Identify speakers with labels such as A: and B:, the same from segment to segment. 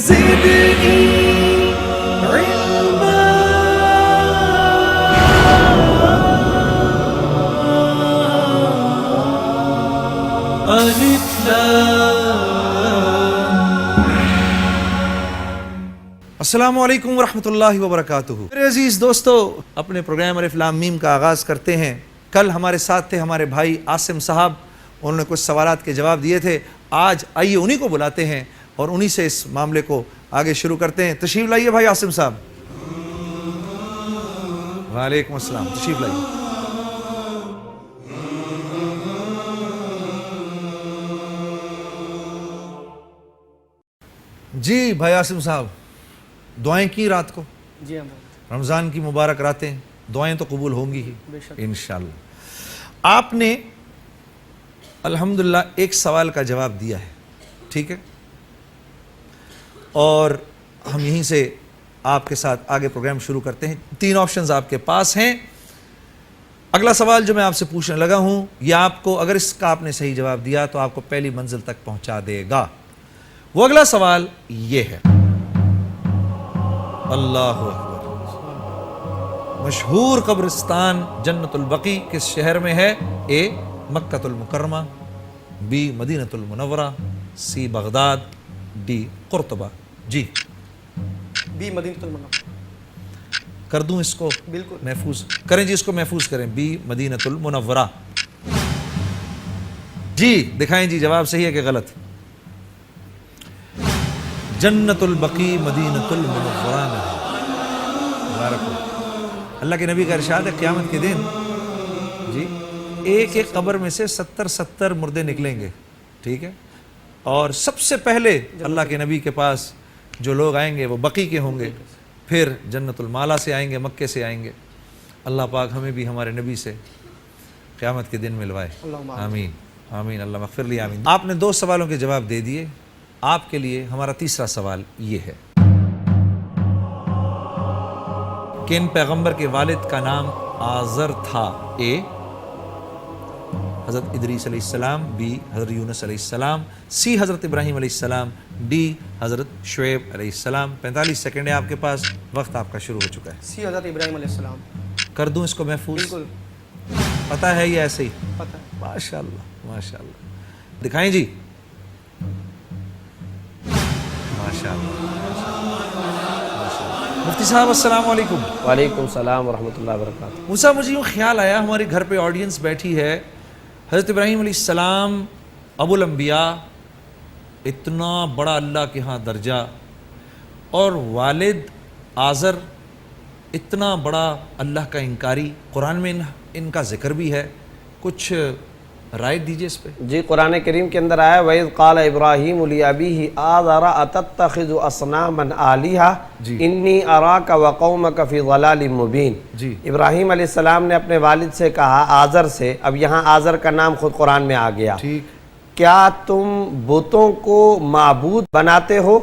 A: زدني علما الف السلام علیکم ورحمۃ اللہ وبرکاتہ۔ میرے عزیز دوستو، اپنے پروگرام الف لام میم کا آغاز کرتے ہیں۔ کل ہمارے ساتھ تھے ہمارے بھائی عاصم صاحب، انہوں نے کچھ سوالات کے جواب دیے تھے۔ آج آئیے انہی کو بلاتے ہیں اور انہی سے اس معاملے کو آگے شروع کرتے ہیں۔ تشریف لائیے بھائی عاصم صاحب۔ وعلیکم السلام، تشریف لائیے۔ جی بھائی عاصم صاحب، دعائیں کی رات کو؟
B: جی
A: رمضان کی مبارک راتیں، دعائیں تو قبول ہوں گی ہی انشاءاللہ۔ آپ نے الحمدللہ ایک سوال کا جواب دیا ہے، ٹھیک ہے، اور ہم یہیں سے آپ کے ساتھ آگے پروگرام شروع کرتے ہیں۔ 3 آپشنز آپ کے پاس ہیں۔ اگلا سوال جو میں آپ سے پوچھنے لگا ہوں، یہ آپ کو اگر اس کا آپ نے صحیح جواب دیا تو آپ کو پہلی منزل تک پہنچا دے گا۔ وہ اگلا سوال یہ ہے، اللہ اکبر، مشہور قبرستان جنت البقیع کس شہر میں ہے؟ اے مکہ المکرمہ، بی مدینہ المنورہ، سی بغداد، ڈی قرطبہ۔ جی
B: بی مدینہ المنورہ۔
A: کر دوں اس کو
B: بالکل
A: محفوظ کریں جی، اس کو محفوظ کریں، بی مدینہ المنورہ۔ جی دکھائیں جی جواب صحیح ہے کہ غلط؟ جنت البقیع مدینہ المنورہ میں ہے۔ مبارک ہو۔ اللہ کے نبی کا ارشاد ہے قیامت کے دن جی ایک ایک قبر میں سے 70 مردے نکلیں گے، ٹھیک ہے، اور سب سے پہلے اللہ کے نبی کے پاس جو لوگ آئیں گے وہ بقیع کے ہوں گے، پھر جنت المالا سے آئیں گے، مکے سے آئیں گے۔ اللہ پاک ہمیں بھی ہمارے نبی سے قیامت کے دن ملوائے، آمین آمین، اللہ مغفر لی آمین۔ آپ نے 2 سوالوں کے جواب دے دیے۔ آپ کے لیے ہمارا تیسرا سوال یہ ہے، کن پیغمبر کے والد کا نام آزر تھا؟ اے حضرت ادریس علیہ السلام، بی حضرت یونس علیہ السلام، سی حضرت ابراہیم علیہ السلام، ڈی حضرت شعیب علیہ السلام۔ 45 سیکنڈ ہے آپ کے پاس، وقت آپ کا شروع ہو چکا ہے۔
B: سی حضرت ابراہیم علیہ السلام۔
A: کر دوں اس کو محفوظ؟
B: بالکل
A: پتہ ہے یا ایسے ہی؟
B: پتہ ہے۔
A: ماشاءاللہ ماشاءاللہ، دکھائیں جی۔ ماشاءاللہ۔ مفتی صاحب السلام علیکم۔
C: وعلیکم السلام ورحمۃ اللہ وبرکاتہ۔
A: موسیٰ، مجھے یوں خیال آیا، ہمارے گھر پہ آڈینس بیٹھی ہے، حضرت ابراہیم علیہ السلام ابو الانبیاء، اتنا بڑا اللہ کے ہاں درجہ، اور والد آزر اتنا بڑا اللہ کا انکاری، قرآن میں ان کا ذکر بھی ہے، کچھ رائے دیجئے اس پہ۔
C: جی قرآن کریم کے اندر آیا وَإِذْ قَالَ إِبْرَاهِيمُ لِأَبِيهِ آزَرَ أَتَتَّخِذُ أَصْنَامًا آلِهَةً إِنِّي أَرَاكَ وَقَوْمَكَ فِي ضَلَالٍ مُبِينٍ۔
A: جی
C: ابراہیم علیہ السلام نے اپنے والد سے کہا، آزر سے، اب یہاں آزر کا نام خود قرآن میں آ گیا،
A: ٹھیک،
C: کیا تم بتوں کو معبود بناتے ہو؟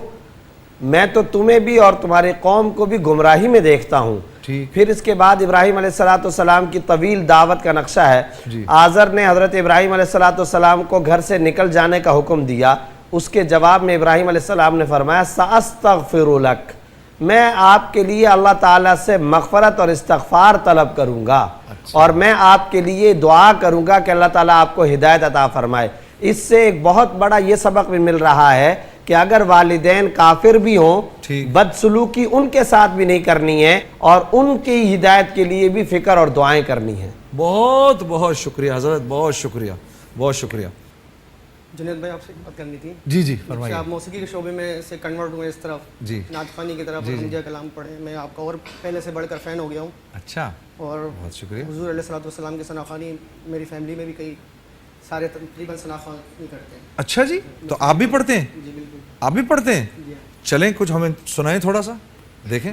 C: میں تو تمہیں بھی اور تمہارے قوم کو بھی گمراہی میں دیکھتا ہوں۔
A: ٹھیک،
C: پھر اس کے بعد ابراہیم علیہ السلام کی طویل دعوت کا نقشہ ہے۔
A: جی
C: آزر نے حضرت ابراہیم علیہ السلام کو گھر سے نکل جانے کا حکم دیا۔ اس کے جواب میں ابراہیم علیہ السلام نے فرمایا سأستغفر لک، میں آپ کے لیے اللہ تعالیٰ سے مغفرت اور استغفار طلب کروں گا، اور میں آپ کے لیے دعا کروں گا کہ اللہ تعالیٰ آپ کو ہدایت عطا فرمائے۔ اس سے ایک بہت بڑا یہ سبق بھی مل رہا ہے کہ اگر والدین کافر بھی ہوں، بدسلوکی ان کے ساتھ بھی نہیں کرنی ہے، اور ان کی ہدایت کے لیے بھی فکر اور دعائیں کرنی ہیں۔
A: بہت بہت شکریہ حضرت، بہت شکریہ، بہت شکریہ۔
B: جنید بھائی، آپ سے بات کرنی تھی۔
A: جی جی فرمائیے۔
B: آپ موسیقی کے شعبے میں سے کنورٹ ہوئے اس طرف،
A: جی
B: نعت خوانی کی طرف، انڈیا کلام پڑھے، میں آپ کا اور پہلے سے بڑھ کر فین ہو گیا ہوں۔
A: اچھا،
B: اور
A: بہت شکریہ۔
B: حضور علیہ السلام کی ثنا خوانی میری فیملی میں بھی کئی سارے تقریباً ثنا خوانی کرتے ہیں۔
A: اچھا جی، تو آپ بھی پڑھتے ہیں؟
B: جی بالکل۔
A: آپ بھی پڑھتے ہیں؟
B: جی
A: چلیں کچھ ہمیں سنائیں تھوڑا سا، دیکھیں۔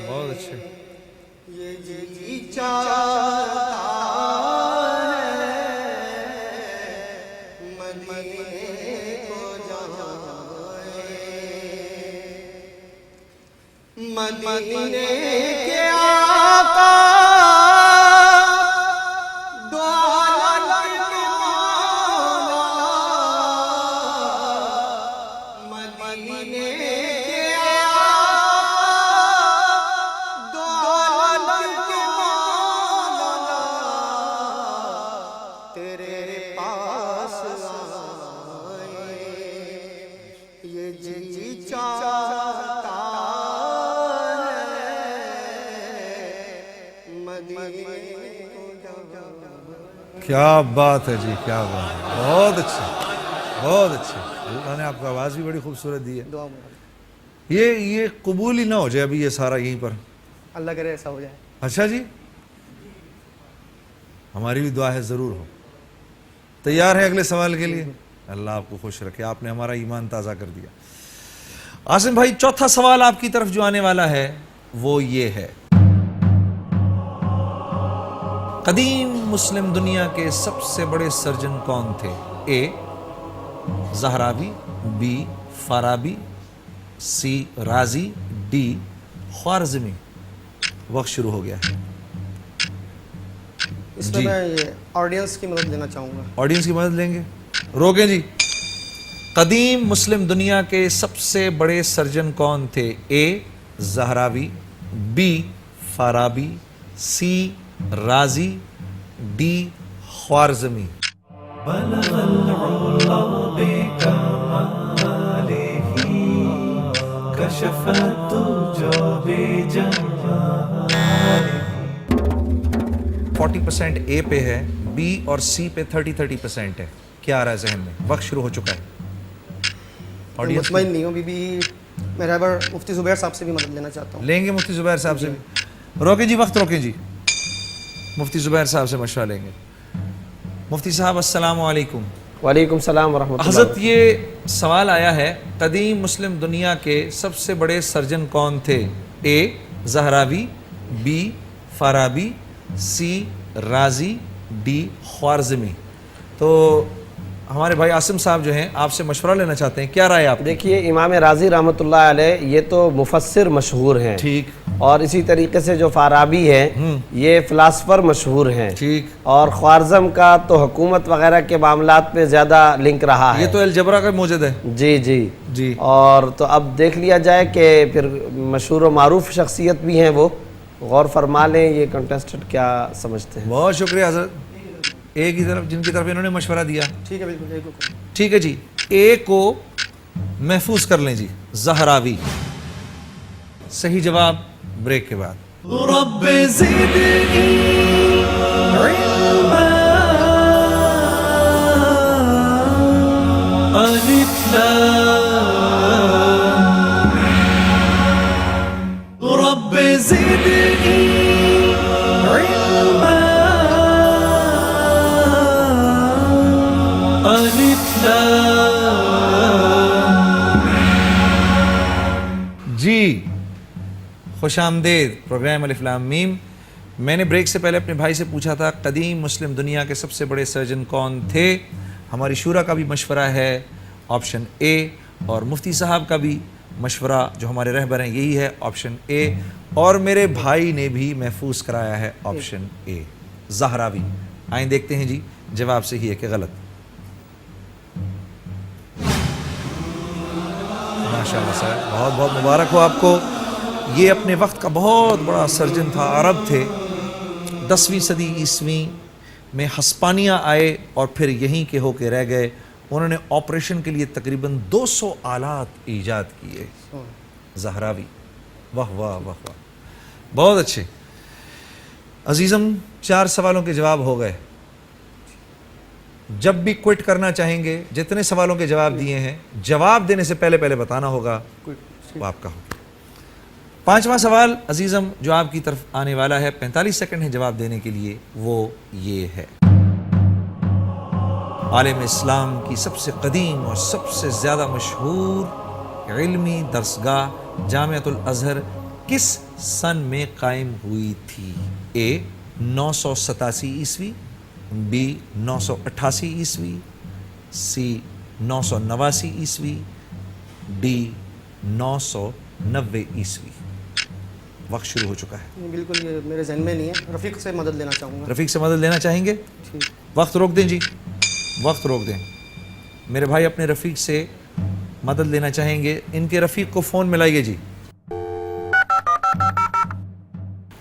A: بہت اچھے۔ کیا بات ہے جی، کیا بات ہے، بہت اچھا، بہت اچھا، اللہ نے آپ کو آواز بھی بڑی خوبصورت دی ہے.
B: دعا میں
A: یہ قبول ہی نہ ہو جائے ابھی یہ سارا یہیں پر.
B: اللہ کرے ایسا ہو جائے.
A: اچھا جی، ہماری بھی دعا ہے ضرور ہو. تیار ہے اگلے سوال کے لیے؟ اللہ آپ کو خوش رکھے، آپ نے ہمارا ایمان تازہ کر دیا. عاصم بھائی، چوتھا سوال آپ کی طرف جو آنے والا ہے وہ یہ ہے: قدیم مسلم دنیا کے سب سے بڑے سرجن کون تھے؟ اے زہراوی، بی فارابی، سی رازی، ڈی خوارزمی. وقت شروع ہو گیا ہے.
B: اس میں میں یہ آڈینس کی مدد لینا چاہوں گا.
A: آڈینس کی مدد لیں گے؟ روکیں جی. قدیم مسلم دنیا کے سب سے بڑے سرجن کون تھے؟ اے زہراوی، بی فارابی، سی رازی، ڈی خوارزمی. بلغ العلا بکمالہ کشف الدجى بجمالہ. 40% اے پہ ہے، بی اور سی پہ 30% ہے. کیا آ رہا ہے ذہن میں؟ وقت شروع ہو چکا ہے.
B: مطمئن نہیں ہوں. میں رہبر مفتی زبیر صاحب سے بھی مدد لینا چاہتا ہوں.
A: لیں گے مفتی زبیر صاحب سے بھی؟ روکیں جی، وقت روکیں جی. مفتی زبیر صاحب سے مشورہ لیں گے. مفتی صاحب السلام علیکم.
C: وعلیکم السلام ورحمۃ اللہ.
A: حضرت یہ سوال آیا ہے: قدیم مسلم دنیا کے سب سے بڑے سرجن کون تھے؟ اے زہراوی، بی فارابی، سی رازی، ڈی خوارزمی. تو ہمارے بھائی عاصم صاحب جو ہیں آپ سے مشورہ لینا چاہتے ہیں، کیا رائے آپ؟
C: دیکھیے، امام رازی رحمۃ اللہ علیہ یہ تو مفسر مشہور ہیں،
A: ٹھیک.
C: اور اسی طریقے سے جو فارابی ہے یہ فلاسفر مشہور ہیں،
A: ٹھیک.
C: اور خوارزم کا تو حکومت وغیرہ کے معاملات میں زیادہ لنک رہا ہے.
A: یہ تو الجبرا کا موجد ہے.
C: جی جی
A: جی.
C: اور تو اب دیکھ لیا جائے کہ پھر مشہور و معروف شخصیت بھی ہیں، وہ غور فرما لیں یہ کنٹیسٹنٹ کیا سمجھتے ہیں.
A: بہت شکریہ حضرت. اے کی طرف، جن کی طرف انہوں نے مشورہ دیا.
B: ٹھیک ہے، بالکل.
A: ٹھیک ہے جی، اے کو محفوظ کر لیں جی، زہراوی. صحیح جواب بریک کے بعد. رب زدنی علما الف لام رب زدنی علما الف لام. جی خوش آمدید پروگرام الف لام میم. میں نے بریک سے پہلے اپنے بھائی سے پوچھا تھا قدیم مسلم دنیا کے سب سے بڑے سرجن کون تھے. ہماری شورا کا بھی مشورہ ہے آپشن اے، اور مفتی صاحب کا بھی مشورہ جو ہمارے رہبر ہیں یہی ہے آپشن اے، اور میرے بھائی نے بھی محفوظ کرایا ہے آپشن اے زہراوی. آئیں دیکھتے ہیں جی جواب صحیح ہے کہ غلط. ماشاءاللہ صاحب، بہت بہت مبارک ہو آپ کو. یہ اپنے وقت کا بہت بڑا سرجن تھا، عرب تھے. 10ویں صدی عیسوی میں ہسپانیہ آئے اور پھر یہیں کے ہو کے رہ گئے. انہوں نے آپریشن کے لیے تقریباً 200 آلات ایجاد کیے. زہراوی، واہ واہ واہ واہ، بہت اچھے. عزیزم 4 سوالوں کے جواب ہو گئے. جب بھی کوئٹ کرنا چاہیں گے، جتنے سوالوں کے جواب دیے ہیں جواب دینے سے پہلے بتانا ہوگا، وہ آپ کا ہوگا. 5واں سوال عزیزم جو آپ کی طرف آنے والا ہے، 45 سیکنڈ ہے جواب دینے کے لیے. وہ یہ ہے: عالم اسلام کی سب سے قدیم اور سب سے زیادہ مشہور علمی درسگاہ جامعۃ الازہر کس سن میں قائم ہوئی تھی؟ اے 987 عیسوی، بی 988 عیسوی، سی 989 عیسوی، ڈی 990 عیسوی. وقت شروع ہو چکا ہے.
B: بالکل یہ میرے ذہن میں نہیں ہے. رفیق سے مدد لینا چاہوں گا.
A: رفیق سے مدد لینا چاہیں گے؟ وقت روک دیں جی، وقت روک دیں. میرے بھائی اپنے رفیق سے مدد لینا چاہیں گے. ان کے رفیق کو فون ملائیے جی.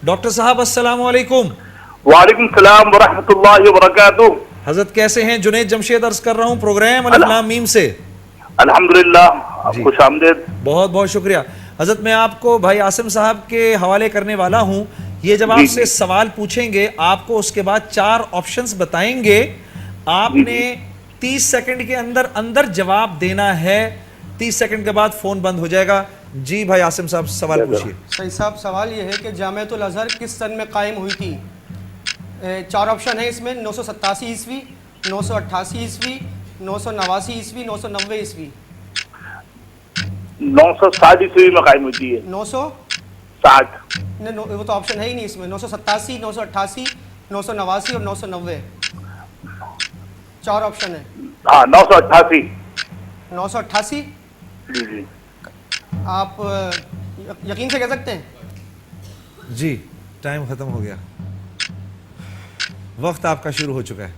A: ڈاکٹر صاحب السلام علیکم.
D: وعلیکم السلام ورحمۃ اللہ وبرکاتہ.
A: حضرت کیسے ہیں؟ جنید جمشید عرض کر رہا ہوں پروگرام الف لام میم سے.
D: الحمدللہ، خوش آمدید.
A: بہت بہت شکریہ. حضرت میں آپ کو بھائی عاصم صاحب کے حوالے کرنے والا ہوں. یہ جب
D: جی،
A: آپ
D: جی۔
A: سے سوال پوچھیں گے آپ کو اس کے بعد 4 آپشنز بتائیں گے, آپ نے 30 سیکنڈ کے اندر اندر جواب دینا ہے. 30 سیکنڈ کے بعد فون بند ہو جائے گا. جی بھائی عاصم صاحب سوال پوچھیے.
B: صحیح صاحب, سوال یہ ہے کہ جامعۃ الازہر کس سن میں قائم ہوئی تھی؟ 4 آپشن ہیں اس میں: 987 عیسوی, 988 عیسوی, 989 عیسوی, 990 عیسوی.
D: 960 عیسوی میں قائم ہوتی ہے.
B: 960
D: 60.
B: وہ تو آپشن ہے ہی نہیں اس میں. 987, 988, 989 اور 990. 4 آپشن ہیں.
D: ہاں 988.
B: 988
D: جی جی.
B: آپ یقین سے کہہ سکتے ہیں؟
A: جی ٹائم ختم ہو گیا, وقت آپ کا شروع ہو چکا ہے.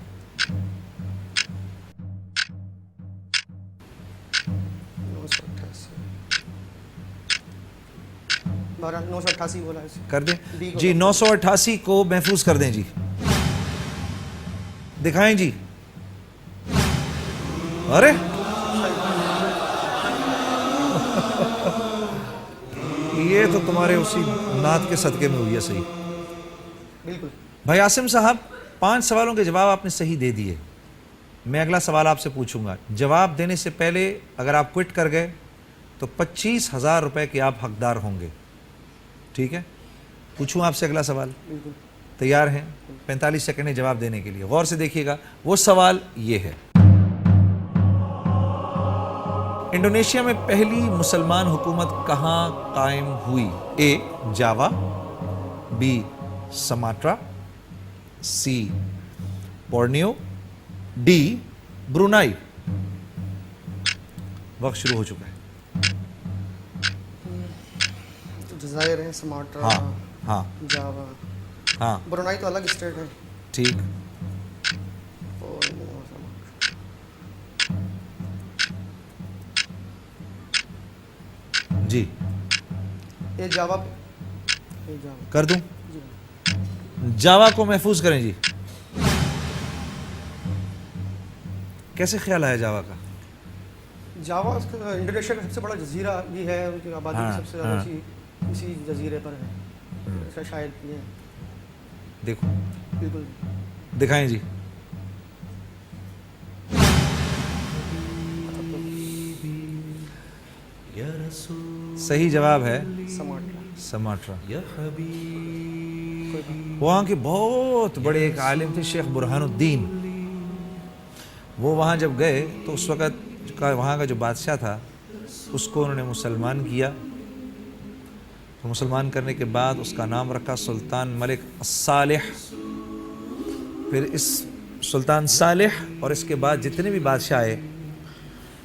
B: 988 بولا ہے.
A: کر دیں جی. 988 کو محفوظ کر دیں جی. دکھائیں جی. ارے یہ تو تمہارے اسی نعت کے صدقے میں ہوئی ہے. صحیح
B: بالکل.
A: بھائی عاصم صاحب 5 سوالوں کے جواب آپ نے صحیح دے دیے. میں اگلا سوال آپ سے پوچھوں گا. جواب دینے سے پہلے اگر آپ کوئٹ کر گئے تو 25,000 روپے کے آپ حقدار ہوں گے. ٹھیک ہے, پوچھوں آپ سے اگلا سوال؟
B: بالکل.
A: تیار ہیں؟ 45 سیکنڈ ہے جواب دینے کے لیے. غور سے دیکھیے گا. وہ سوال یہ ہے: انڈونیشیا میں پہلی مسلمان حکومت کہاں قائم ہوئی؟ A Java, B Sumatra, C Borneo, D Brunei. وقت شروع ہو چکا ہے.
B: جزائر ہیں, سماٹرا,
A: ہاں ہاں
B: جاوا.
A: ہاں
B: برونائی تو الگ اسٹیٹ ہے.
A: ٹھیک. جی
B: یہ جاوا
A: کر دوں. جاوا کو محفوظ کریں جی. کیسے خیال آیا جاوا کا؟
B: جاوا انڈونیشیا کا سب سے بڑا جزیرہ بھی ہے, ان کی آبادی بھی سب سے زیادہ اسی جزیرے پر ہے شاید. یہ
A: دیکھو
B: بالکل.
A: دکھائیں جی. صحیح جواب ہے سماٹرا. وہاں کے بہت بڑے ایک عالم تھے شیخ برہان الدین. وہ وہاں جب گئے تو اس وقت وہاں کا جو بادشاہ تھا اس کو انہوں نے مسلمان کیا. تو مسلمان کرنے کے بعد اس کا نام رکھا سلطان ملک الصالح. پھر اس سلطان صالح اور اس کے بعد جتنے بھی بادشاہ آئے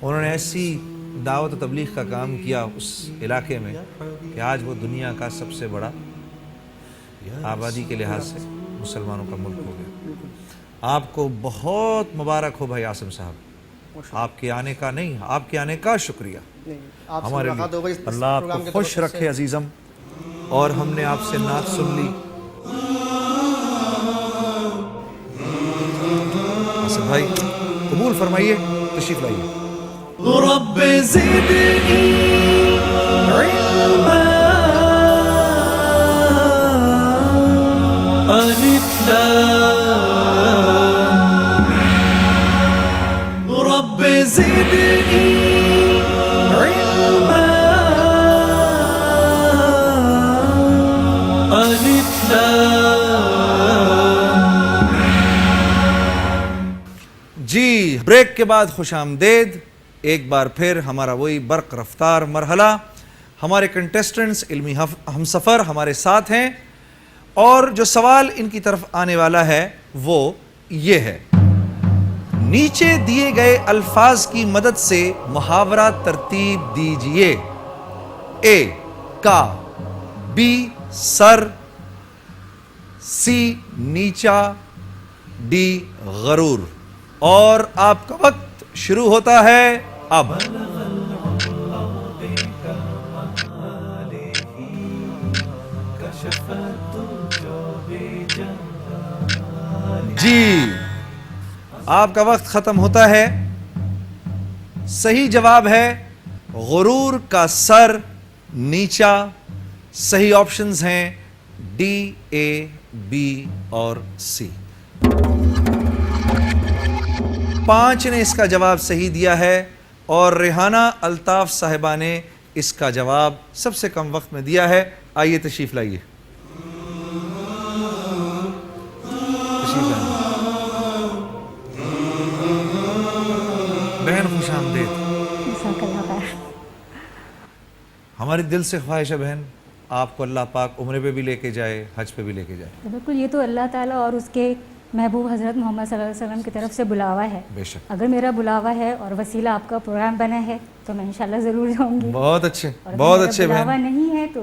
A: انہوں نے ایسی دعوت و تبلیغ کا کام کیا اس علاقے میں کہ آج وہ دنیا کا سب سے بڑا آبادی کے لحاظ سے مسلمانوں کا ملک ہو گیا. آپ کو بہت مبارک ہو بھائی عاصم صاحب. آپ کے آنے کا نہیں, آپ کے آنے کا شکریہ. ہمارے لیے اللہ آپ کو خوش رکھے عزیزم. اور ہم نے آپ سے نعت سن لی. عاصم بھائی قبول فرمائیے, تشریف لائیے. رب زدنی علما رب زدنی علما جی بریک کے بعد خوش آمدید. ایک بار پھر ہمارا وہی برق رفتار مرحلہ. ہمارے کنٹیسٹنٹس علمی ہمسفر ہمارے ساتھ ہیں اور جو سوال ان کی طرف آنے والا ہے وہ یہ ہے: نیچے دیے گئے الفاظ کی مدد سے محاورہ ترتیب دیجئے. اے کا, بی سر, سی نیچا, ڈی غرور. اور آپ کا وقت شروع ہوتا ہے اب. جی آپ کا وقت ختم ہوتا ہے. صحیح جواب ہے غرور کا سر نیچا. صحیح آپشنز ہیں डी, ए, बी और सी। 5 ने इसका जवाब सही दिया है और रेहाना अल्ताफ साहिबा ने इसका जवाब सबसे कम वक्त में दिया है। आइए तशरीफ लाइए। बहन खुश आमदीद। हमारे दिल से ख्वाहिश है बहन आपको अल्लाह पाक उम्रे पे भी लेके जाए, हज पे भी लेके जाए।
E: तो बिल्कुल, ये तो अल्लाह ताला और उसके महबूब हज़रत मोहम्मद सल्लल्लाहु अलैहि वसल्लम की तरफ से बुलावा है।
A: बेशक,
E: अगर मेरा बुलावा है और वसीला आपका प्रोग्राम बना है तो मैं इंशाल्लाह ज़रूर जाऊंगी।
A: बहुत अच्छे,
E: और
A: बहुत
E: अगर
A: अच्छे
E: मेरा बुलावा
A: बहन।
E: नहीं है तो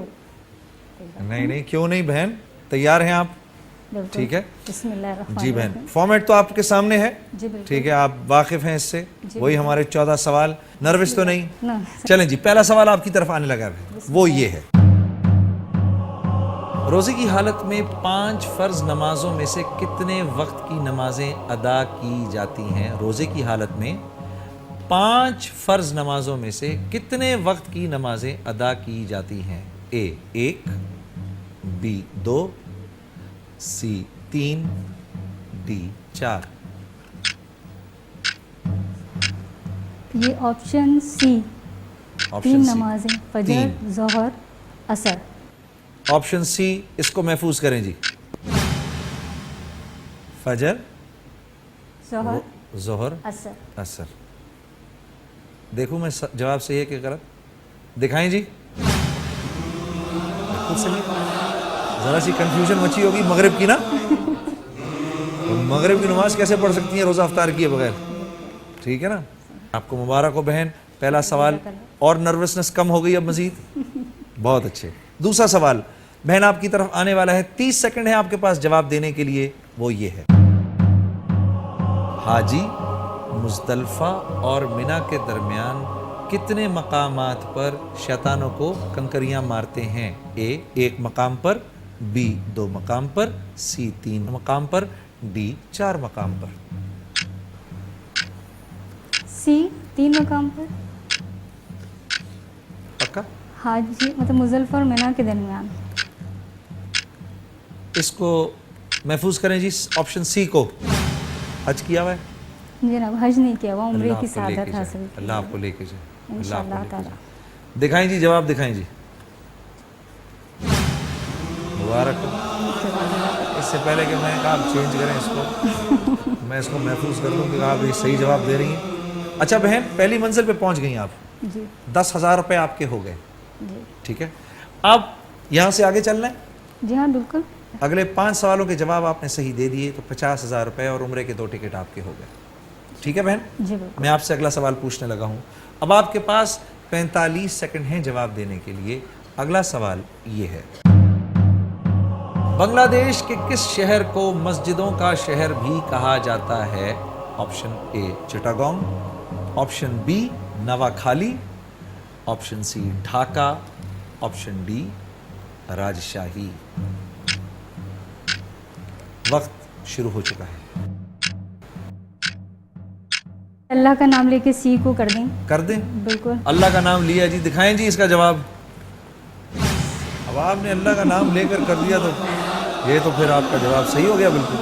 A: नहीं नहीं, क्यों नहीं बहन, तैयार हैं आप?
E: बिल्कुल।
A: ठीक है
E: बिस्मिल्लाहिर्रहमानिर्रहीम।
A: जी बहन। फॉर्मेट तो आपके सामने है,
E: जी बिल्कुल।
A: ठीक है, आप वाकिफ हैं इससे।
E: जी,
A: वही हमारे 14 सवाल। नर्वस तो नहीं?
E: ना,
A: चलें जी, पहला सवाल आपकी तरफ आने लगा है, वो ये है, रोज़े की हालत में 5 फ़र्ज़ नमाजों में से कितने वक्त की नमाजें अदा की जाती हैं? रोज़े की हालत में 5 फ़र्ज़ नमाजों में से कितने वक्त की नमाजें अदा की जाती हैं? ए 1, बी 2, सी 3, डी 4।
E: ये ऑप्शन सी,
A: ऑप्शन
E: 3
A: सी,
E: नमाजें, फजर,
A: 3।
E: ज़ोहर, असर।
A: ऑप्शन सी, इसको महफूज करें जी। फजर,
E: ज़ोहर,
A: ज़ोहर,
E: असर।
A: असर। देखूं मैं जवाब सही है कि गलत? दिखाएं जी। बिल्कुल सही। ज़रा सी कंफ्यूजन मची होगी मगरिब की ना। तो मगरिब की नमाज कैसे पढ़ सकती हैं रोज़ा अफ्तार किए बगैर? ठीक है ना। आपको मुबारक हो बहन, पहला सवाल। और नर्वसनेस कम हो गई अब मज़ीद? बहुत अच्छे। दूसरा सवाल बहन आपकी तरफ आने वाला है, 30 सेकंड है आपके पास जवाब देने के लिए। वो ये है, हाजी मुज़दलिफ़ा और मिना के दरमियान कितने मकामात पर शैतानों को कंकरियां मारते हैं? ए 1 मकाम पर, बी 2 मकाम पर, सी 3 मकाम पर, डी 4 मकाम पर।
E: सी 3 मकाम पर।
A: पक्का?
E: हाजी मतलब मुज़ल्फ़ा और मिना के दरमियान।
A: इसको महफूज करें जी, ऑप्शन सी को। हज किया हुआ है?
E: जनाब हज नहीं किया हुआ, उम्रे
A: अल्लाह
E: की
A: आपको लेके
E: सादत
A: जाए,
E: हासिल की
A: अल्लाह
E: है।
A: आपको लेके जाए, अल्लाह आपको
E: इंशाअल्लाह
A: लेके
E: ताला।
A: जाए। दिखाएं जी, जवाब दिखाएं जी। मुबारक हो। इससे पहले कि मैं कहा आप चेंज करें इसको, मैं इसको महफूज कर दूं कि आप ये सही जवाब दे रही हैं। अच्छा बहन, पहली मंजिल पे पहुंच गई आप,
E: जी
A: 10,000 रुपये आपके हो गए,
E: जी
A: ठीक है। अब यहाँ से आगे चलना है।
E: जी हाँ बिल्कुल।
A: अगले 5 सवालों के जवाब आपने सही दे दिए तो 50,000 रुपये और उम्रे के 2 टिकट आपके हो गए, ठीक है बहन।
E: जी बिल्कुल।
A: मैं आपसे अगला सवाल पूछने लगा हूँ। अब आपके पास 45 सेकंड हैं जवाब देने के लिए। अगला सवाल ये है, बांग्लादेश के किस शहर को मस्जिदों का शहर भी कहा जाता है? Option A Chittagong, option B Noakhali, option C Dhaka, option D Rajshahi. वक्त शुरू हो चुका है।
E: अल्लाह का नाम लेके सी को कर दें।
A: कर दें?
E: बिल्कुल।
A: अल्लाह का नाम लिया जी, दिखाएं जी इसका जवाब। अब आपने अल्लाह का नाम लेकर कर दिया तो ये तो फिर आपका जवाब सही हो गया बिल्कुल।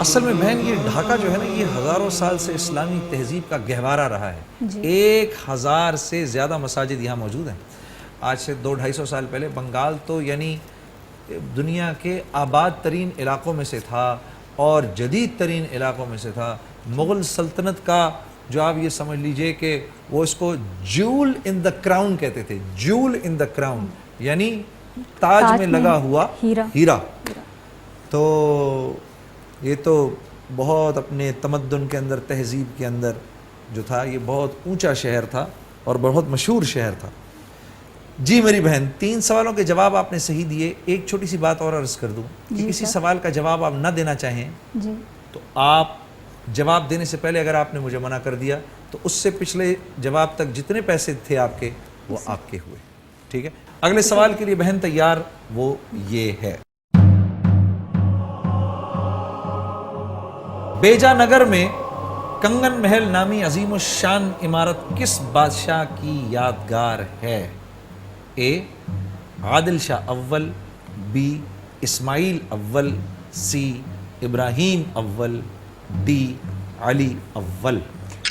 A: असल में बहन ये ढाका जो है ना, ये हज़ारों साल से इस्लामी तहजीब का गहवारा रहा है।
E: जी।
A: 1000 से ज़्यादा मसाजिद यहाँ मौजूद हैं। आज से 200-250 साल पहले बंगाल तो यानी दुनिया के आबाद तरीन इलाक़ों में से था और जदीद तरीन इलाक़ों में से था। मुग़ल सल्तनत का जो आप ये समझ लीजिए कि वो इसको जूल इन द क्राउन कहते थे। जूल इन द क्राउन यानी ताज में लगा हुआ हीरा। तो ये तो बहुत अपने तमद्दुन के अंदर, तहजीब के अंदर जो था, ये बहुत ऊंचा शहर था और बहुत मशहूर शहर था। जी मेरी बहन, 3 सवालों के जवाब आपने सही दिए। एक छोटी सी बात और अर्ज़ कर दूं कि
E: जी
A: किसी
E: सर।
A: सवाल का जवाब आप ना देना चाहें
E: जी
A: तो आप जवाब देने से पहले अगर आपने मुझे मना कर दिया तो उससे पिछले जवाब तक जितने पैसे थे आपके वो आपके हुए, ठीक है। अगले सवाल के लिए बहन तैयार? वो ये है, बेजानगर में कंगन महल नामी अजीम शान इमारत किस बादशाह की यादगार है? ए आदिल शाह अव्वल, बी इस्माइल अव्वल, सी इब्राहीम अव्वल, डी अली अव्वल।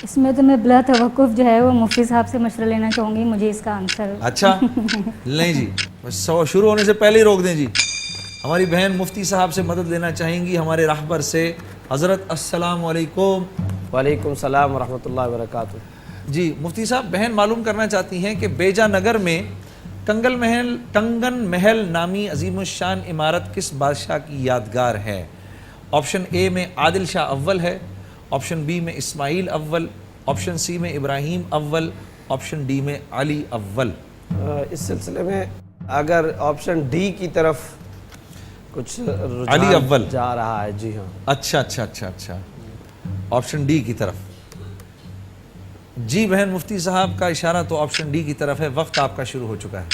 E: इसमें तो मैं बिला तवक्कुफ जो है वो मुफ्ती साहब से मशवरा लेना चाहूँगी, मुझे इसका आंसर।
A: अच्छा नहीं जी, बस शुरू होने से पहले ही रोक दें जी। हमारी बहन मुफ्ती साहब से मदद लेना चाहेंगी, हमारे राहबर से। हज़रत अस्सलाम वालेकुम।
C: वालेकुम सलाम व रहमतुल्लाहि व बरकातुहू।
A: जी मुफ्ती साहब, बहन मालूम करना चाहती हैं कि बेजा नगर में कंगन महल नामी अजीमुशान इमारत किस बादशाह की यादगार है? ऑप्शन ए में आदिल शाह अव्वल है, ऑप्शन बी में इस्माइल अव्वल, ऑप्शन सी में इब्राहीम अव्वल, ऑप्शन डी में अली अव्वल।
C: इस सिलसिले में अगर ऑप्शन डी की तरफ कुछ रुझान
A: अली अव्वल
C: जा रहा है। जी हाँ।
A: अच्छा, ऑप्शन डी की तरफ। जी बहन, मुफ्ती साहब का इशारा तो ऑप्शन डी की तरफ है। वक्त आपका शुरू हो चुका है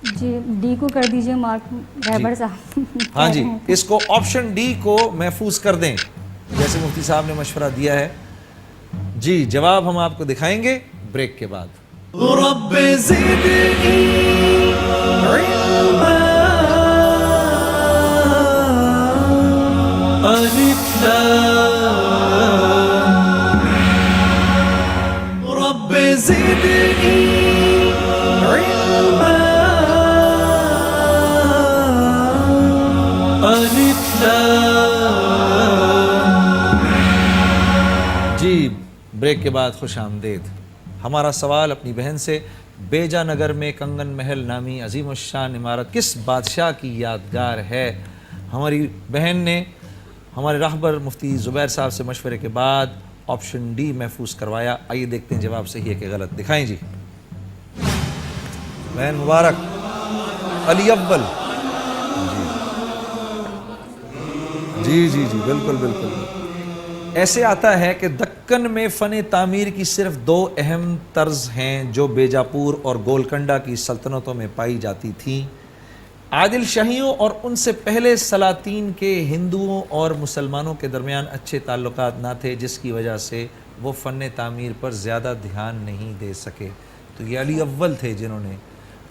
E: जी, डी को कर दीजिए मार्क रहबर साहब।
A: हाँ जी, इसको ऑप्शन डी को महफूज कर दें जैसे मुफ्ती साहब ने मशवरा दिया है। जी जवाब हम आपको दिखाएंगे ब्रेक के बाद। जी ब्रेक के बाद खुश आमदेद। हमारा सवाल अपनी बहन से, बेजा नगर में कंगन महल नामी अजीमुशान इमारत किस बादशाह की यादगार है? हमारी बहन ने हमारे राहबर मुफ्ती ज़ुबैर साहब से मशवरे के बाद ऑप्शन डी महफूज करवाया। आइए देखते हैं जवाब सही है कि गलत। दिखाएं जी बहन मुबारक। अली अव्वल। जी बिल्कुल। ऐसे आता है कि दक्कन में फ़न तामीर की सिर्फ दो अहम तर्ज हैं जो बेजापुर और गोलकंडा की सल्तनतों में पाई जाती थीं। आदिल शाहियों और उनसे पहले सलातीन के हिंदुओं और मुसलमानों के दरमियान अच्छे ताल्लुकात ना थे, जिसकी वजह से वो फ़न तामीर पर ज़्यादा ध्यान नहीं दे सके। तो ये अली अव्वल थे जिन्होंने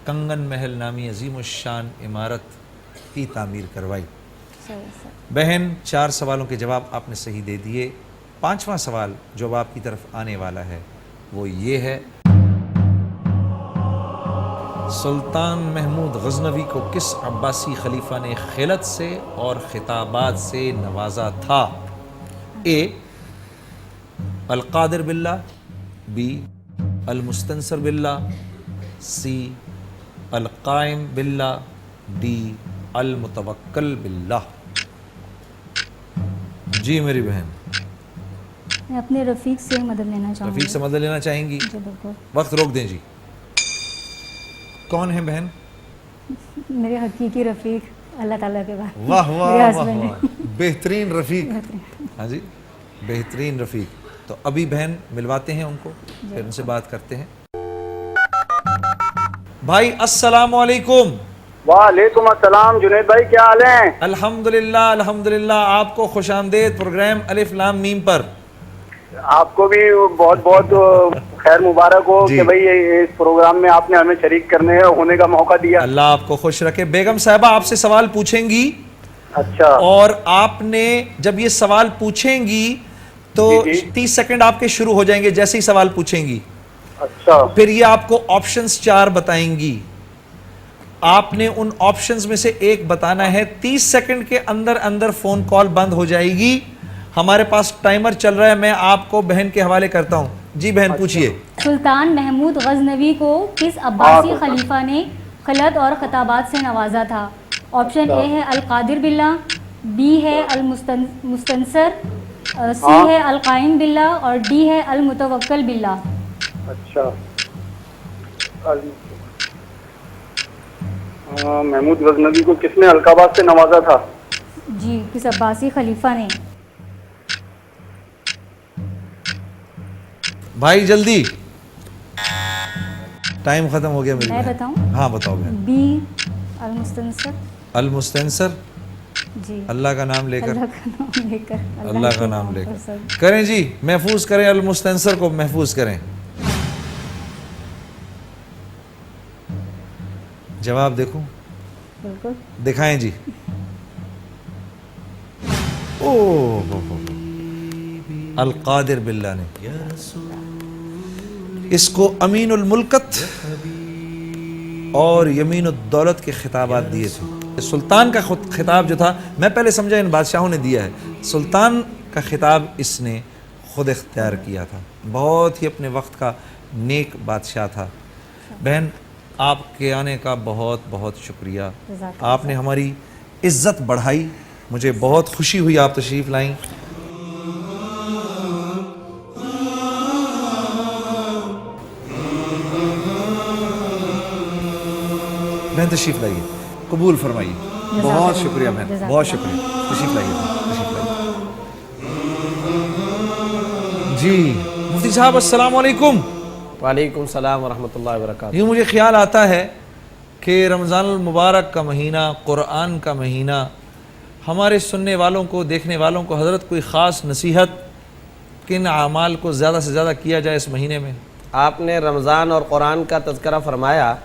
A: कंगन महल नामी अजीमुशान इमारत की तामीर करवाई। बहन, 4 सवालों के जवाब आपने सही दे दिए। 5वां सवाल जो आपकी तरफ आने वाला है वो ये है, सुल्तान महमूद गजनवी को किस अब्बासी खलीफा ने खिलत से और खिताबात से नवाजा था? ए अल कादिर बिल्ला, बी अल मुस्तंसर बिल्ला, सी अल कायम बिल्ला, डी अल मुतवक्कल बिल्ला। जी मेरी बहन,
E: मैं अपने रफ़ीक से मदद लेना चाहूँगी।
A: रफ़ीक से मदद लेना चाहेंगी?
E: जी बिल्कुल।
A: वक्त रोक दें जी। कौन है बहन?
E: मेरे हकीकी रफ़ीक अल्लाह ताला के बाद।
A: वाह वाह
E: मेरे
A: वाह
E: husband
A: वाह,
E: हैं।
A: बेहतरीन रफ़ीक। हाँ जी, बेहतरीन रफ़ीक। तो अभी बहन मिलवाते हैं उनको, फिर उनसे बात करते हैं। भाई अस्सलाम वालेकुम।
D: वालेकुम अस्सलाम जुनैद भाई, क्या हाल है?
A: अल्हम्दुलिल्लाह अल्हम्दुलिल्लाह। आपको खुशामदेद प्रोग्राम अलिफ लाम मीम पर।
D: आपको भी बहुत बहुत खैर मुबारक हो
A: जी।
D: कि भाई इस प्रोग्राम में आपने हमें शरीक करने होने का मौका दिया।
A: अल्लाह आपको खुश रखे। बेगम साहिबा आपसे सवाल पूछेंगी,
D: अच्छा,
A: और आपने जब ये सवाल पूछेंगी तो
D: जी, जी।
A: 30 सेकंड आपके शुरू हो जाएंगे जैसे ही सवाल पूछेंगी।
D: अच्छा,
A: फिर ये आपको ऑप्शंस 4 बताएंगी। आपने उन ऑप्शंस में से एक बताना है। 30 सेकंड के अंदर अंदर फोन कॉल बंद हो जाएगी। हमारे पास टाइमर चल रहा है, मैं आपको बहन के हवाले करता हूं। जी बहन पूछिए।
E: सुल्तान महमूद गजनवी को किस अब्बासी खलीफा ने खिलत और खिताबात से नवाजा था? ऑप्शन ए है अल कादिर बिल्ला, बी है अल मुस्तंसर, सी है अल कायम बिल्ला और डी है अल मुतवक्कल बिल्ला।
D: अच्छा। महमूद गजनवी को किसने अलकाबाद से नवाजा था?
E: जी, किस अब्बासी खलीफा ने?
A: भाई जल्दी, टाइम खत्म हो गया मेरी
E: मैं
A: बहन।
E: बताऊं?
A: हाँ बताओ बहन।
E: B L Mustansar.
A: अल मुस्तंसर,
E: जी,
A: अल्लाह का नाम लेकर।
E: अल्लाह का नाम लेकर।
A: अल्लाह का नाम लेकर करें जी, महफूज करें। अल मुस्तंसर को महफूज करें। जवाब देखो।
E: बिल्कुल।
A: दिखाएं जी। ओ अल कादिर बिल्ला ने इसको अमीनुल मुल्कत और यमीनुद दौलत के खिताबात दिए थे। सुल्तान का खिताब जो था, मैं पहले समझा इन बादशाहों ने दिया है, सुल्तान का खिताब इसने खुद इख्तियार किया था। बहुत ही अपने वक्त का नेक बादशाह था। बहन, आपके आने का बहुत बहुत शुक्रिया। आपने हमारी इज्जत बढ़ाई, मुझे बहुत खुशी हुई आप तशरीफ़ लाईं। बहन तशरीफ़ लाइए, कबूल फरमाइए। बहुत शुक्रिया बहन, बहुत शुक्रिया। तशरीफ़ लाइए, तशरीफ़ लाइए। जी मुफ्ती साहब अस्सलाम वालेकुम।
C: वालेकुम सलाम व रहमतुल्लाहि व बरकातहू।
A: ये मुझे ख्याल आता है कि रमज़ानुल मुबारक का महीना, कुरान का महीना, हमारे सुनने वालों को, देखने वालों को हज़रत कोई ख़ास नसीहत, किन आमाल को ज़्यादा से ज़्यादा किया जाए इस महीने में?
C: आपने रमज़ान और कुरान का तज़किरा फरमाया।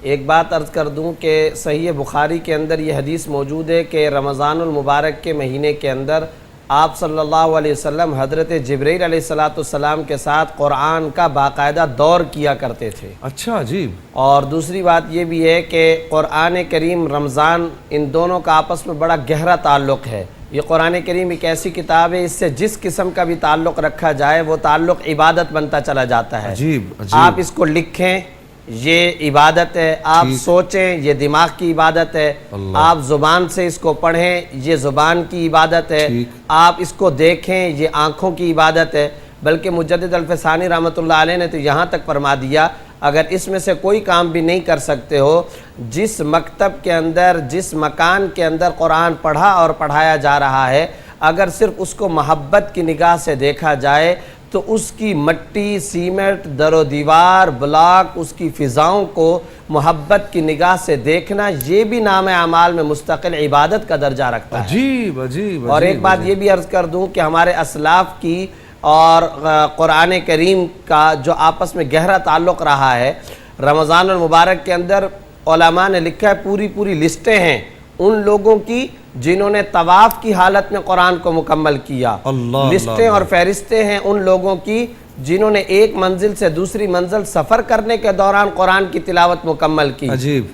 C: एक बात अर्ज़ कर दूं कि सही बुखारी के अंदर ये हदीस मौजूद है कि रमज़ानुल मुबारक के महीने के अंदर आप सल्लल्लाहु अलैहि वसल्लम हज़रत जिब्रील अलैहिस्सलाम के साथ कुरान का बाकायदा दौर किया करते थे।
A: अच्छा, अजीब।
C: और दूसरी बात ये भी है कि कुरान करीम, रमज़ान, इन दोनों का आपस में बड़ा गहरा ताल्लुक़ है। ये कुरान करीम एक ऐसी किताब है, इससे जिस किस्म का भी ताल्लुक़ रखा जाए वो ताल्लुक़ इबादत बनता चला जाता है।
A: अजीब, अजीब।
C: आप इसको लिखें, ये इबादत है। आप सोचें, ये दिमाग की इबादत है। आप ज़ुबान से इसको पढ़ें, ये ज़ुबान की इबादत है। आप इसको देखें, ये आँखों की इबादत है। बल्कि मुजद्दिद अल-फ़सानी रहमतुल्लाह अलैह ने तो यहाँ तक फरमा दिया, अगर इसमें से कोई काम भी नहीं कर सकते हो, जिस मकतब के अंदर, जिस मकान के अंदर कुरान पढ़ा और पढ़ाया जा रहा है, अगर सिर्फ उसको मोहब्बत की निगाह से देखा जाए तो उसकी मट्टी, सीमेंट, दरो दीवार, ब्लॉक, उसकी फ़िज़ाओं को मोहब्बत की निगाह से देखना, ये भी नाम अमाल में मुस्तकिल इबादत का दर्जा रखता है।
A: अजीब, अजीब।
C: और एक बात ये भी अर्ज़ कर दूं कि हमारे असलाफ़ की और कुरान करीम का जो आपस में गहरा ताल्लुक़ रहा है, रमज़ानुल मुबारक के अंदर उलमा ने लिखा है, पूरी पूरी लिस्टें हैं उन लोगों की जिन्होंने तवाफ़ की हालत में कुरान को मुकम्मल किया। लिस्टें और फहरिस्तें हैं उन लोगों की जिन्होंने एक मंजिल से दूसरी मंजिल सफ़र करने के दौरान कुरान की तिलावत मुकम्मल की।
A: अजीब।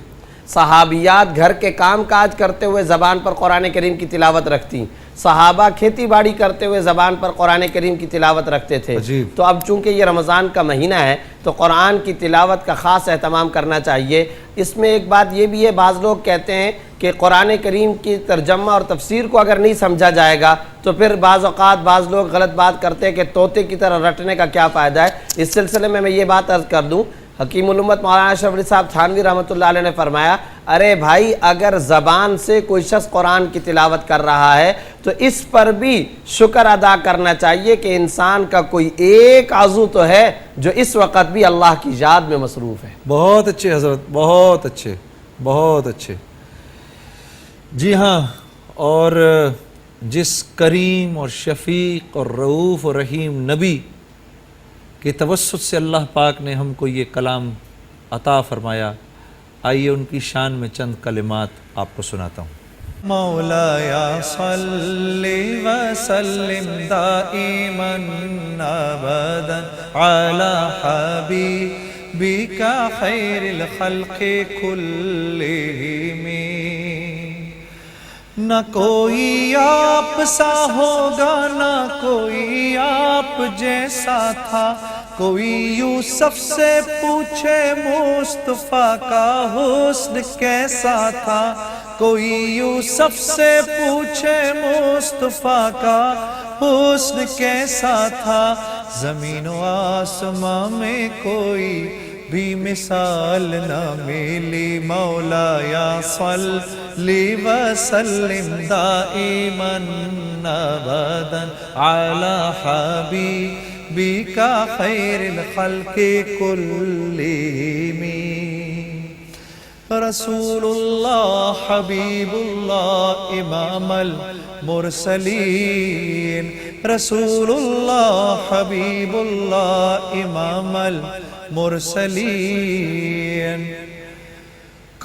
C: सहाबियात घर के काम काज करते हुए ज़बान पर कुरान करीम की तिलावत रखती। सहाबा खेती बाड़ी करते हुए ज़बान पर कुरान करीम की तिलावत रखते थे। तो अब चूँकि ये रमज़ान का महीना है तो कुरान की तिलावत का ख़ास एहतमाम करना चाहिए। इसमें एक बात ये भी है, बाज़ लोग कहते हैं कि कुरान करीम की तर्जमा और तफसीर को अगर नहीं समझा जाएगा तो फिर बाज़ औक़ात बाज़ लोग गलत बात करते हैं कि तोते की तरह रटने का क्या फ़ायदा है। इस सिलसिले में मैं ये बात अर्ज़ कर दूँ, हकीमुल उम्मत मौलाना अशरफ अली साहब थानवी रहमतुल्लाह अलैह ने फरमाया, अरे भाई, अगर ज़बान से कोई शख्स कुरान की तिलावत कर रहा है तो इस पर भी शुक्र अदा करना चाहिए कि इंसान का कोई एक आज़ू तो है जो इस वक़्त भी अल्लाह की याद में मसरूफ़ है।
A: बहुत अच्छे हज़रत, बहुत अच्छे, बहुत अच्छे। जी हाँ, और जिस करीम और शफ़ीक़ और रऊफ़ और रहीम नबी के तवस्सुत से अल्लाह पाक ने हमको ये कलाम अता फरमाया, आइए उनकी शान में चंद कलिमात आपको सुनाता हूँ। मौलाया सल्ली व सल्लिम दाइमन अबदन अला हबीबिका खैरिल खल्क़ि कुल्लिहिम। न कोई आप सा होगा, न कोई आप जैसा था, कोई यूसुफ से पूछे मुस्तफ़ा का हुस्न कैसा था, कोई यूसुफ से पूछे मुस्तफ़ा का हुस्न कैसा था, ज़मीन व आसमां में कोई भी मिसाल न मिली। मौलाया सल्ली व सल्लिम दाइमन अबदन अला हबीबिका खैरिल खल्क़ि कुल्लिहिम। रसूलुल्लाह हबीबुल्लाह इमामुल मुरसलीन, रसूलुल्लाह हबीबुल्लाह इमामुल मुरसलीन।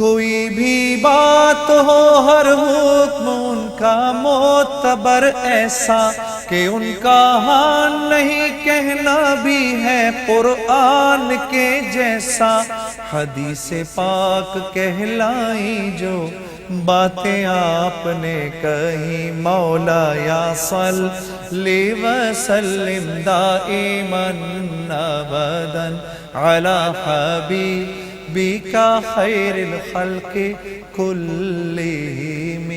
A: کوئی بھی بات ہو ہر حکم ان کا معتبر ایسا کہ ان کا ہاں نہیں کہنا بھی ہے قرآن کے جیسا حدیث پاک کہلائی جو باتیں آپ نے کہیں مولا یا صلی وسلم دائما ابدا علی حبیبک خیر الخلق کلہم